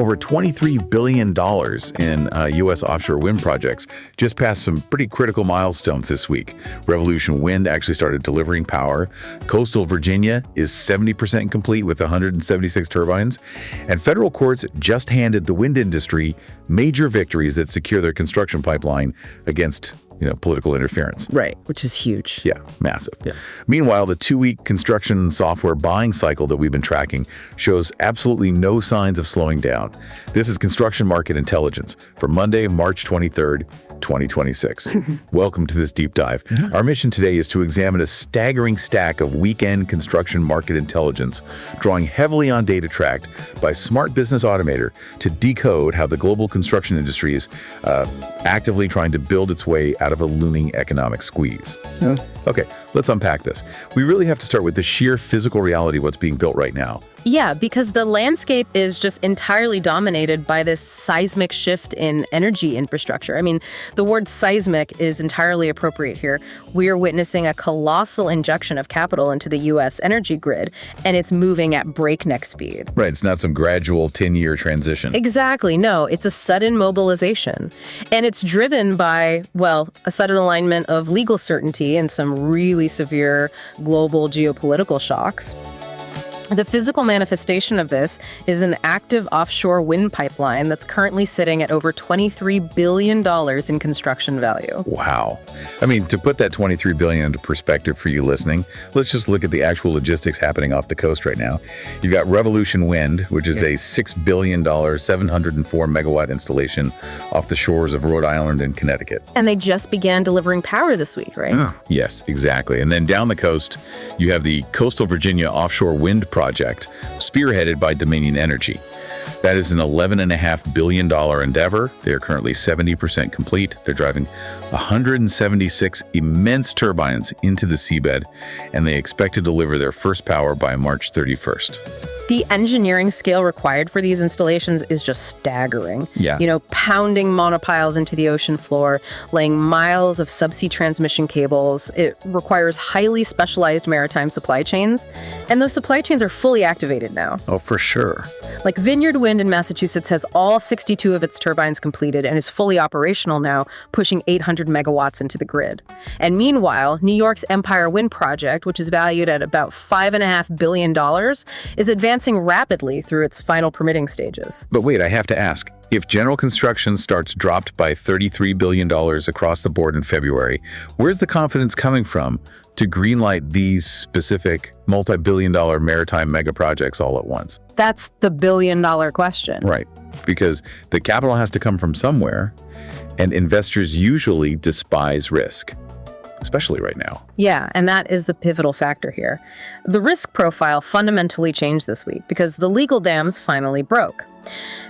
Over $23 billion in U.S. offshore wind projects just passed some pretty critical milestones this week. Revolution Wind actually started delivering power. Coastal Virginia is 70% complete with 176 turbines. And federal courts just handed the wind industry major victories that secure their construction pipeline against political interference. Right, which is huge. Yeah, massive. Yeah. Meanwhile, the 2-week construction software buying cycle that we've been tracking shows absolutely no signs of slowing down. This is Construction Market Intelligence for Monday, March 23rd, 2026. Welcome to this deep dive. Our mission today is to examine a staggering stack of weekend construction market intelligence, drawing heavily on data tracked by Smart Business Automator to decode how the global construction industry is actively trying to build its way out of a looming economic squeeze. Yeah. Okay, let's unpack this. We really have to start with the sheer physical reality of what's being built right now. Yeah, because the landscape is just entirely dominated by this seismic shift in energy infrastructure. I mean, the word seismic is entirely appropriate here. We are witnessing a colossal injection of capital into the U.S. energy grid, and it's moving at breakneck speed. Right, it's not some gradual 10-year transition. Exactly, no, it's a sudden mobilization. And it's driven by, well, a sudden alignment of legal certainty and some really severe global geopolitical shocks. The physical manifestation of this is an active offshore wind pipeline that's currently sitting at over $23 billion in construction value. Wow. I mean, to put that $23 billion into perspective for you listening, let's just look at the actual logistics happening off the coast right now. You've got Revolution Wind, which is a $6 billion, 704 megawatt installation off the shores of Rhode Island and Connecticut. And they just began delivering power this week, right? Yes, exactly. And then down the coast, you have the Coastal Virginia Offshore Wind Project, spearheaded by Dominion Energy. That is an $11.5 billion endeavor. They are currently 70% complete. They're driving 176 immense turbines into the seabed, and they expect to deliver their first power by March 31st. The engineering scale required for these installations is just staggering. Yeah. Pounding monopiles into the ocean floor, laying miles of subsea transmission cables. It requires highly specialized maritime supply chains. And those supply chains are fully activated now. Oh, for sure. Like Vineyard Wind in Massachusetts has all 62 of its turbines completed and is fully operational now, pushing 800 megawatts into the grid. And meanwhile, New York's Empire Wind Project, which is valued at about $5.5 billion, is advancing rapidly through its final permitting stages. But wait, I have to ask. If general construction starts dropped by $33 billion across the board in February, where's the confidence coming from to greenlight these specific multi-billion-dollar maritime mega projects all at once? That's the billion-dollar question. Right, because the capital has to come from somewhere, and investors usually despise risk, especially right now. Yeah, and that is the pivotal factor here. The risk profile fundamentally changed this week because the legal dams finally broke.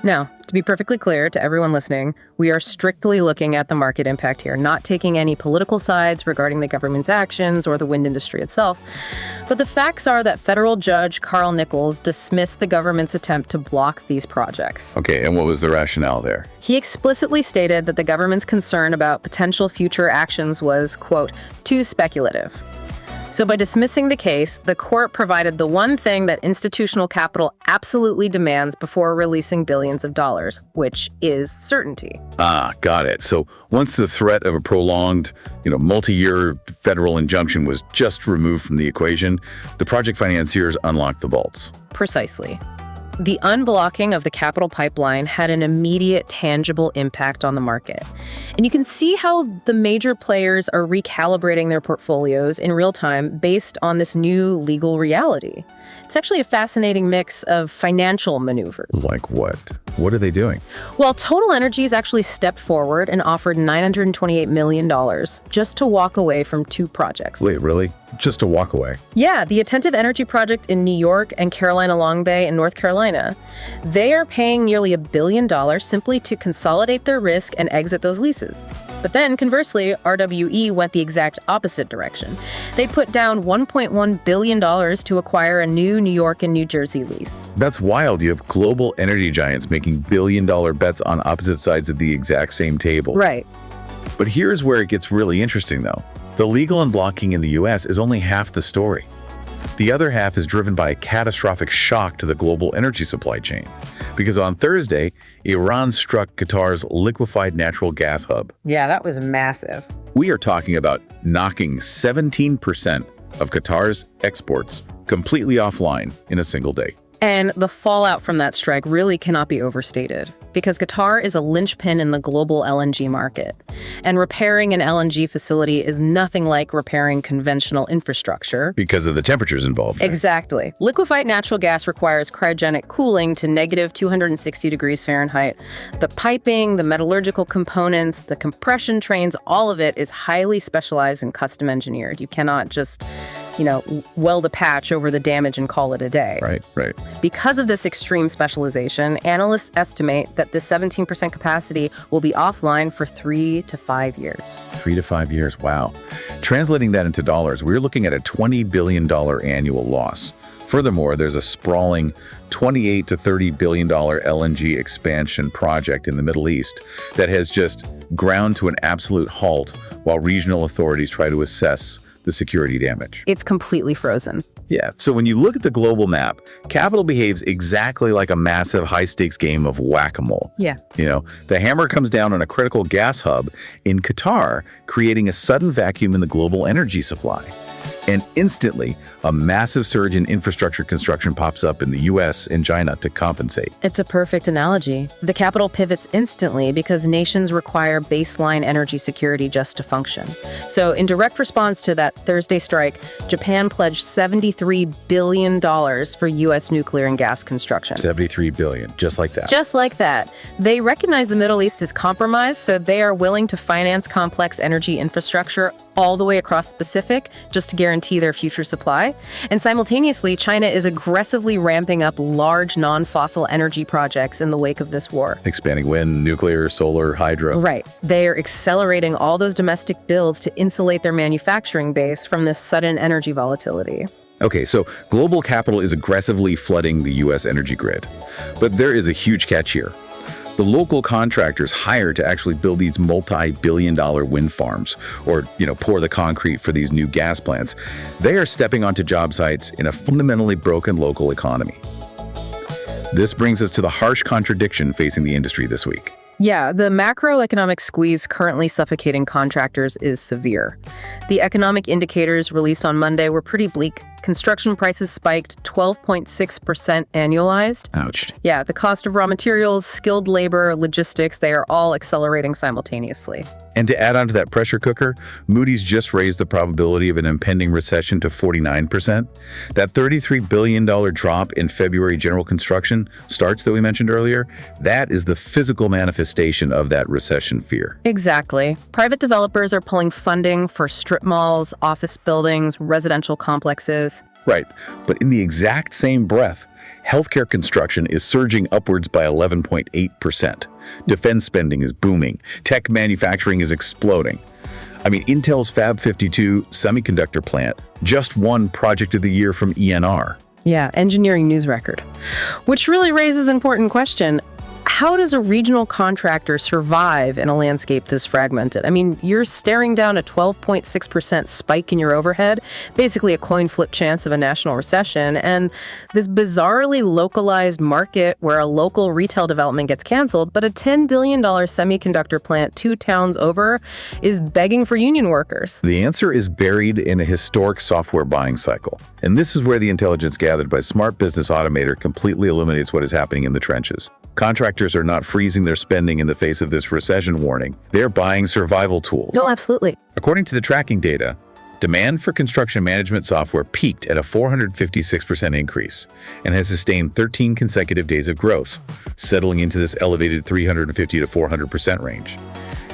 Now, to be perfectly clear to everyone listening, we are strictly looking at the market impact here, not taking any political sides regarding the government's actions or the wind industry itself. But the facts are that federal judge Carl Nichols dismissed the government's attempt to block these projects. Okay, and what was the rationale there? He explicitly stated that the government's concern about potential future actions was, quote, too speculative. So by dismissing the case, the court provided the one thing that institutional capital absolutely demands before releasing billions of dollars, which is certainty. Ah, got it. So once the threat of a prolonged, multi-year federal injunction was just removed from the equation, the project financiers unlocked the vaults. Precisely. The unblocking of the capital pipeline had an immediate, tangible impact on the market. And you can see how the major players are recalibrating their portfolios in real time based on this new legal reality. It's actually a fascinating mix of financial maneuvers. Like what? What are they doing? Well, Total Energies actually stepped forward and offered $928 million just to walk away from 2 projects. Wait, really? Just to walk away? Yeah, the Attentive Energy project in New York and Carolina Long Bay in North Carolina. They are paying nearly $1 billion simply to consolidate their risk and exit those leases. But then, conversely, RWE went the exact opposite direction. They put down $1.1 billion to acquire a new New York and New Jersey lease. That's wild. You have global energy giants making billion-dollar bets on opposite sides of the exact same table. Right. But here's where it gets really interesting, though. The legal unblocking in the U.S. is only half the story. The other half is driven by a catastrophic shock to the global energy supply chain. Because on Thursday, Iran struck Qatar's liquefied natural gas hub. Yeah, that was massive. We are talking about knocking 17% of Qatar's exports completely offline in a single day. And the fallout from that strike really cannot be overstated, because Qatar is a linchpin in the global LNG market. And repairing an LNG facility is nothing like repairing conventional infrastructure. Because of the temperatures involved. Exactly. Liquefied natural gas requires cryogenic cooling to negative 260 degrees Fahrenheit. The piping, the metallurgical components, the compression trains, all of it is highly specialized and custom engineered. You cannot just weld a patch over the damage and call it a day. Right. Because of this extreme specialization, analysts estimate that this 17% capacity will be offline for 3 to 5 years. 3 to 5 years, wow. Translating that into dollars, we're looking at a $20 billion annual loss. Furthermore, there's a sprawling $28 to $30 billion LNG expansion project in the Middle East that has just ground to an absolute halt while regional authorities try to assess the security damage. It's completely frozen. Yeah. So when you look at the global map, capital behaves exactly like a massive high-stakes game of whack-a-mole. Yeah. The hammer comes down on a critical gas hub in Qatar, creating a sudden vacuum in the global energy supply. And instantly, a massive surge in infrastructure construction pops up in the US and China to compensate. It's a perfect analogy. The capital pivots instantly because nations require baseline energy security just to function. So in direct response to that Thursday strike, Japan pledged $73 billion for US nuclear and gas construction. $73 billion, just like that. Just like that. They recognize the Middle East is compromised, so they are willing to finance complex energy infrastructure all the way across the Pacific just to guarantee their future supply. And simultaneously, China is aggressively ramping up large non-fossil energy projects in the wake of this war. Expanding wind, nuclear, solar, hydro. Right. They are accelerating all those domestic builds to insulate their manufacturing base from this sudden energy volatility. Okay, so global capital is aggressively flooding the US energy grid. But there is a huge catch here. The local contractors hired to actually build these multi-billion-dollar wind farms or, pour the concrete for these new gas plants, they are stepping onto job sites in a fundamentally broken local economy. This brings us to the harsh contradiction facing the industry this week. Yeah, the macroeconomic squeeze currently suffocating contractors is severe. The economic indicators released on Monday were pretty bleak. Construction prices spiked 12.6% annualized. Ouch. Yeah, the cost of raw materials, skilled labor, logistics, they are all accelerating simultaneously. And to add on to that pressure cooker, Moody's just raised the probability of an impending recession to 49%. That $33 billion drop in February general construction starts that we mentioned earlier, that is the physical manifestation of that recession fear. Exactly. Private developers are pulling funding for strip malls, office buildings, residential complexes. Right. But in the exact same breath, healthcare construction is surging upwards by 11.8%. Defense spending is booming. Tech manufacturing is exploding. Intel's Fab 52 semiconductor plant just won Project of the Year from ENR. Yeah, Engineering News Record. Which really raises an important question. How does a regional contractor survive in a landscape this fragmented? You're staring down a 12.6% spike in your overhead, basically a coin flip chance of a national recession, and this bizarrely localized market where a local retail development gets canceled, but a $10 billion semiconductor plant 2 towns over is begging for union workers. The answer is buried in a historic software buying cycle. And this is where the intelligence gathered by Smart Business Automator completely illuminates what is happening in the trenches. Contractors are not freezing their spending in the face of this recession warning. They're buying survival tools. No, absolutely. According to the tracking data, demand for construction management software peaked at a 456% increase and has sustained 13 consecutive days of growth, settling into this elevated 350 to 400% range.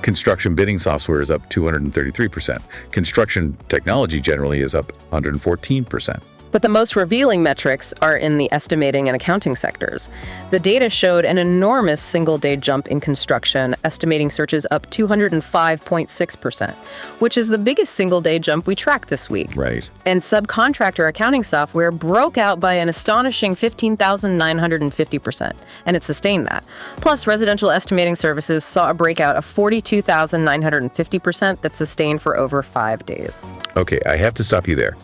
Construction bidding software is up 233%. Construction technology generally is up 114%. But the most revealing metrics are in the estimating and accounting sectors. The data showed an enormous single-day jump in construction, estimating searches up 205.6%, which is the biggest single-day jump we tracked this week. Right. And subcontractor accounting software broke out by an astonishing 15,950%, and it sustained that. Plus, residential estimating services saw a breakout of 42,950% that sustained for over 5 days. Okay, I have to stop you there.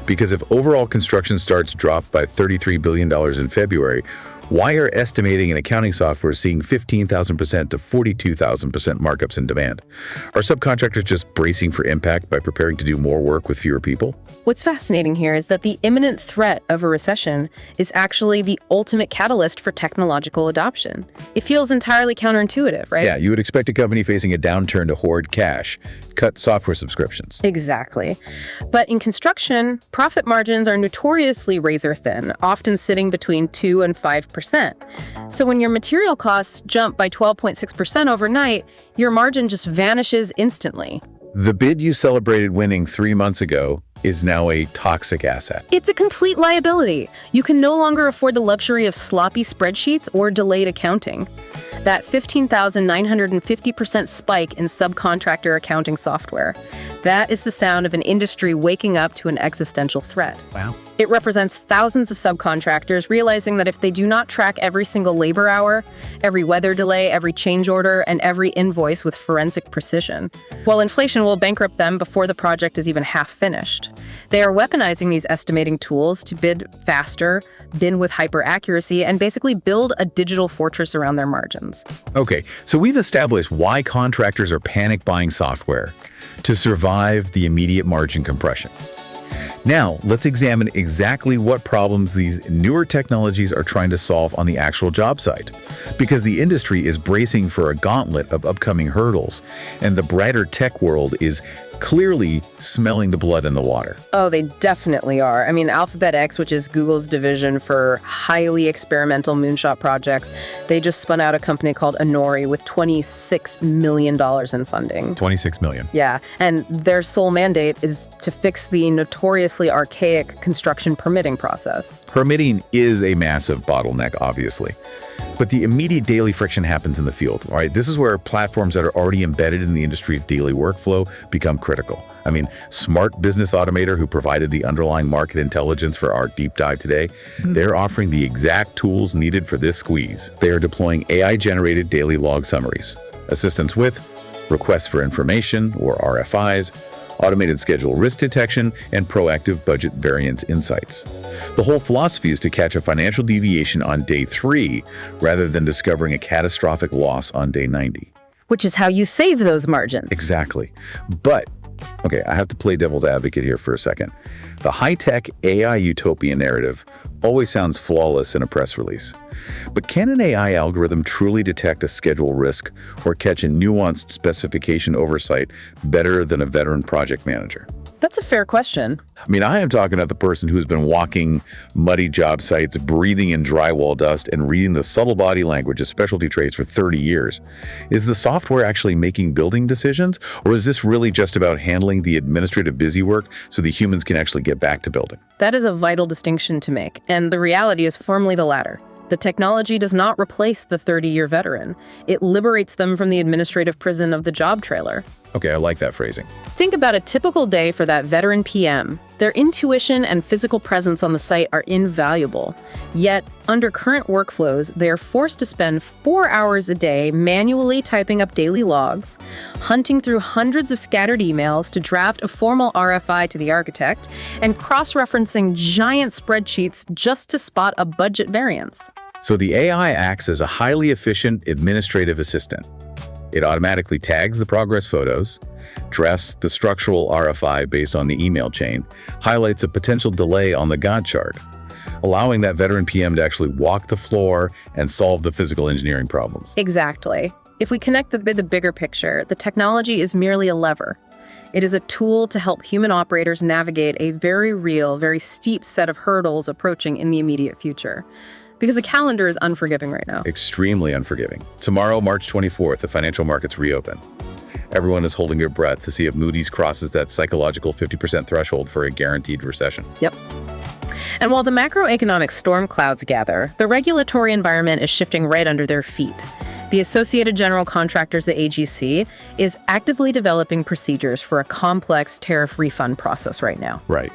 Because if overall construction starts dropped by $33 billion in February, why are estimating and accounting software seeing 15,000% to 42,000% markups in demand? Are subcontractors just bracing for impact by preparing to do more work with fewer people? What's fascinating here is that the imminent threat of a recession is actually the ultimate catalyst for technological adoption. It feels entirely counterintuitive, right? Yeah, you would expect a company facing a downturn to hoard cash, cut software subscriptions. Exactly. But in construction, profit margins are notoriously razor thin, often sitting between 2 and 5%. So when your material costs jump by 12.6% overnight, your margin just vanishes instantly. The bid you celebrated winning 3 months ago is now a toxic asset. It's a complete liability. You can no longer afford the luxury of sloppy spreadsheets or delayed accounting. That 15,950% spike in subcontractor accounting software. That is the sound of an industry waking up to an existential threat. Wow. It represents thousands of subcontractors realizing that if they do not track every single labor hour, every weather delay, every change order, and every invoice with forensic precision, well, inflation will bankrupt them before the project is even half finished. They are weaponizing these estimating tools to bid faster, bid with hyper accuracy, and basically build a digital fortress around their margins. Okay, so we've established why contractors are panic buying software to survive the immediate margin compression. Now, let's examine exactly what problems these newer technologies are trying to solve on the actual job site. Because the industry is bracing for a gauntlet of upcoming hurdles, and the brighter tech world is clearly smelling the blood in the water. Oh, they definitely are. I mean, Alphabet X, which is Google's division for highly experimental moonshot projects, they just spun out a company called Honori with $26 million in funding. 26 million. Yeah, and their sole mandate is to fix the notoriously archaic construction permitting process. Permitting is a massive bottleneck, obviously. But the immediate daily friction happens in the field, all right? This is where platforms that are already embedded in the industry's daily workflow become critical. I mean, Smart Business Automator, who provided the underlying market intelligence for our deep dive today, they're offering the exact tools needed for this squeeze. They are deploying AI-generated daily log summaries, assistance with requests for information, or RFIs, automated schedule risk detection, and proactive budget variance insights. The whole philosophy is to catch a financial deviation on day 3 rather than discovering a catastrophic loss on day 90. Which is how you save those margins. Exactly. But, okay, I have to play devil's advocate here for a second. The high-tech AI utopia narrative always sounds flawless in a press release. But can an AI algorithm truly detect a schedule risk or catch a nuanced specification oversight better than a veteran project manager? That's a fair question. I mean, I am talking about the person who's been walking muddy job sites, breathing in drywall dust, and reading the subtle body language of specialty trades for 30 years. Is the software actually making building decisions, or is this really just about handling the administrative busy work so the humans can actually get back to building? That is a vital distinction to make, and the reality is firmly the latter. The technology does not replace the 30-year veteran. It liberates them from the administrative prison of the job trailer. Okay, I like that phrasing. Think about a typical day for that veteran PM. Their intuition and physical presence on the site are invaluable. Yet, under current workflows, they are forced to spend 4 hours a day manually typing up daily logs, hunting through hundreds of scattered emails to draft a formal RFI to the architect, and cross-referencing giant spreadsheets just to spot a budget variance. So the AI acts as a highly efficient administrative assistant. It automatically tags the progress photos, drafts the structural RFI based on the email chain, highlights a potential delay on the Gantt chart, allowing that veteran PM to actually walk the floor and solve the physical engineering problems. Exactly. If we connect the bigger picture, the technology is merely a lever. It is a tool to help human operators navigate a very real, very steep set of hurdles approaching in the immediate future. Because the calendar is unforgiving right now. Extremely unforgiving. Tomorrow, March 24th, the financial markets reopen. Everyone is holding their breath to see if Moody's crosses that psychological 50% threshold for a guaranteed recession. Yep. And while the macroeconomic storm clouds gather, the regulatory environment is shifting right under their feet. The Associated General Contractors, the AGC, is actively developing procedures for a complex tariff refund process right now. Right.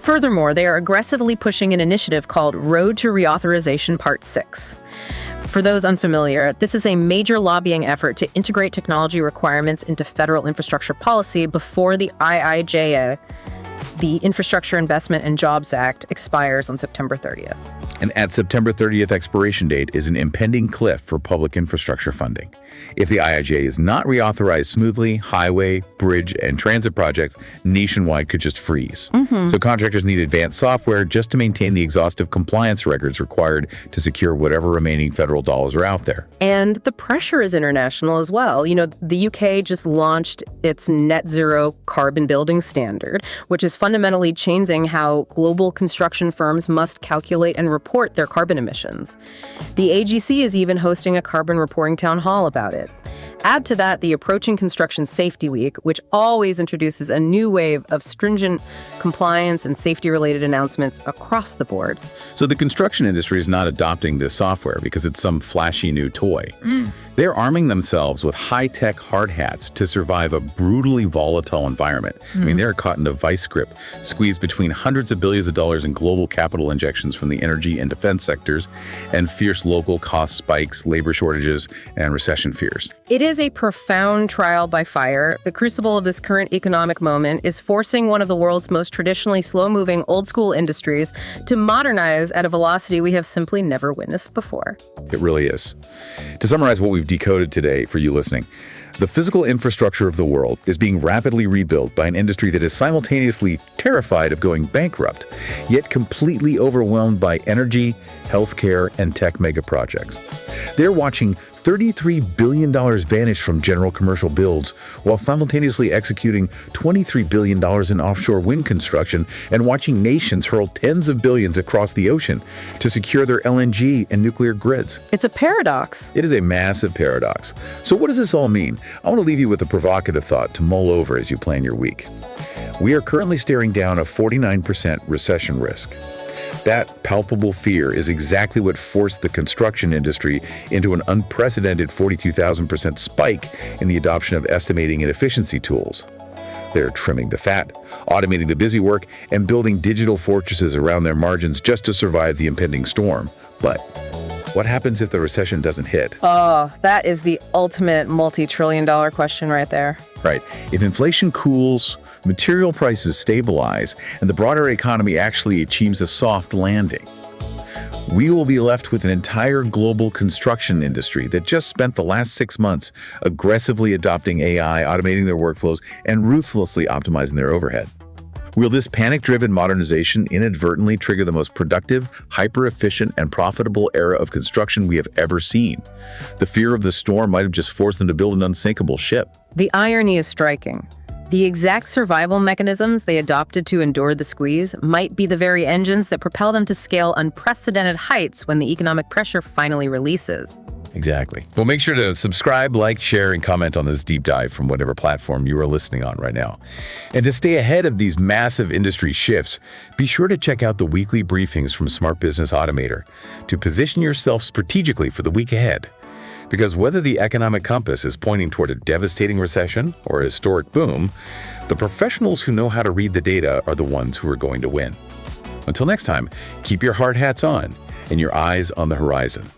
Furthermore, they are aggressively pushing an initiative called Road to Reauthorization Part 6. For those unfamiliar, this is a major lobbying effort to integrate technology requirements into federal infrastructure policy before the IIJA The Infrastructure Investment and Jobs Act expires on September 30th. And at September 30th expiration date is an impending cliff for public infrastructure funding. If the IIJA is not reauthorized smoothly, highway, bridge, and transit projects nationwide could just freeze. So contractors need advanced software just to maintain the exhaustive compliance records required to secure whatever remaining federal dollars are out there. And the pressure is international as well. You know, the UK just launched its net zero carbon building standard, which is fundamentally changing how global construction firms must calculate and report their carbon emissions. The AGC is even hosting a carbon reporting town hall about it. Add to that the approaching Construction Safety Week, which always introduces a new wave of stringent compliance and safety-related announcements across the board. So the construction industry is not adopting this software because it's some flashy new toy. They're arming themselves with high-tech hard hats to survive a brutally volatile environment. I mean, they're caught in a vice grip, squeezed between hundreds of billions of dollars in global capital injections from the energy and defense sectors, and fierce local cost spikes, labor shortages, and recession fears. It is a profound trial by fire. The crucible of this current economic moment is forcing one of the world's most traditionally slow-moving old-school industries to modernize at a velocity we have simply never witnessed before. It really is. To summarize what we've decoded today for you listening, the physical infrastructure of the world is being rapidly rebuilt by an industry that is simultaneously terrified of going bankrupt, yet completely overwhelmed by energy, healthcare, and tech mega projects. They're watching $33 billion vanish from general commercial builds while simultaneously executing $23 billion in offshore wind construction and watching nations hurl tens of billions across the ocean to secure their LNG and nuclear grids. It's a paradox. It is a massive paradox. So what does this all mean? I want to leave you with a provocative thought to mull over as you plan your week. We are currently staring down a 49% recession risk. That palpable fear is exactly what forced the construction industry into an unprecedented 42,000% spike in the adoption of estimating and efficiency tools. They're trimming the fat, automating the busy work, and building digital fortresses around their margins just to survive the impending storm. But what happens if the recession doesn't hit? Oh, that is the ultimate multi-trillion-dollar question right there. Right. If inflation cools, material prices stabilize, and the broader economy actually achieves a soft landing, we will be left with an entire global construction industry that just spent the last 6 months aggressively adopting AI, automating their workflows, and ruthlessly optimizing their overhead. Will this panic-driven modernization inadvertently trigger the most productive, hyper-efficient, and profitable era of construction we have ever seen? The fear of the storm might have just forced them to build an unsinkable ship. The irony is striking. The exact survival mechanisms they adopted to endure the squeeze might be the very engines that propel them to scale unprecedented heights when the economic pressure finally releases. Exactly. Well, make sure to subscribe, like, share, and comment on this deep dive from whatever platform you are listening on right now. And to stay ahead of these massive industry shifts, be sure to check out the weekly briefings from Smart Business Automator to position yourself strategically for the week ahead. Because whether the economic compass is pointing toward a devastating recession or a historic boom, the professionals who know how to read the data are the ones who are going to win. Until next time, keep your hard hats on and your eyes on the horizon.